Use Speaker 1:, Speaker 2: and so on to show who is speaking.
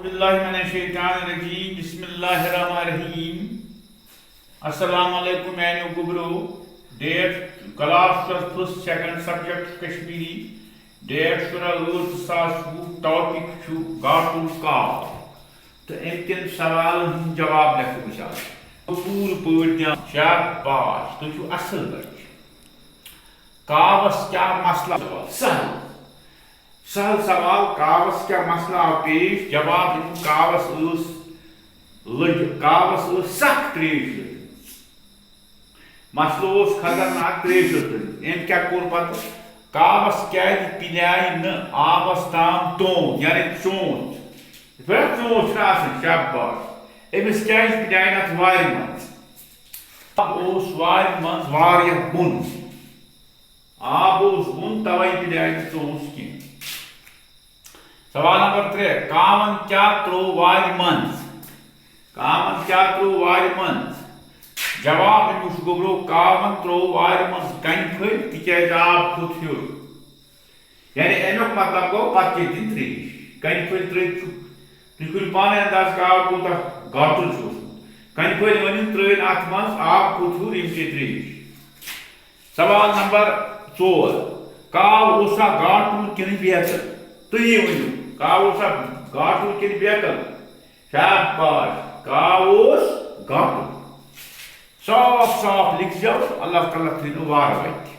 Speaker 1: باللہ من الشیطان الرجیم بسم اللہ الرحمن الرحیم السلام علیکم میانیو گبرو date class first second subject Kashmiri date 16/8/2020 topic گاٹل کاو تو امکن سوال جواب لکھو بچار پور پٲٹھۍ دِوان شاباش تُہۍ چھِو اصل بچہِ کاوس کیا مسئلہ سہل سوال کاوس کیا مسئلہ آو پیش جواب کاوس سخ تریش مسئلہ خطرناک تریش ام کیا کور پتہ کاوس کیازِ پِلیایہِ نہٕ آبس تام توٚن یعنی ژوٗنٛٹھ ژوٗنٛٹھ چھُنہ آسان شاباش أمِس کیازِ پِلیایہِ نہٕ اتھ وارِ منٛز آب اوس وارِ منٛز واریاہ بۄن آب اوس بۄن توے پِلیایہِ نہٕ ژوٗنٛٹھ کینٛہہ سوال نمبر 3 کاون کیا ترٛوو وارِ منٛز جواب امیُک چھُ گوٚبرو کاون ترٛوو وارِ منٛز کنہِ پھٔلۍ تِکیازِ آب کھوٚت ہیوٚر یعنی امیُک مطلب گوٚو پتہٕ چیٚیہِ تٔمۍ تریش کنہِ پھٔلۍ ترٲوِتھ چھُ تُہۍ کٔرِو پانے انداز کاو کوٗتاہ گاٹُل چھُ اوسمُت کنہِ پھٔلۍ ؤنِو ترٛٲوِن اتھ منٛز آب کھوٚت ہیوٚر یِم چیٚیہِ تریش سوال نمبر 4 کاو اوسا گاٹُل کِنہٕ بیتل تُہی ؤنِو کاو اوسا گاٹُل کِنہٕ بیتل شاباش کاو اوس گاٹُل صاف صاف لکھ جاو اللہ تعالیٰ تھٲینو وارٕ وتہِ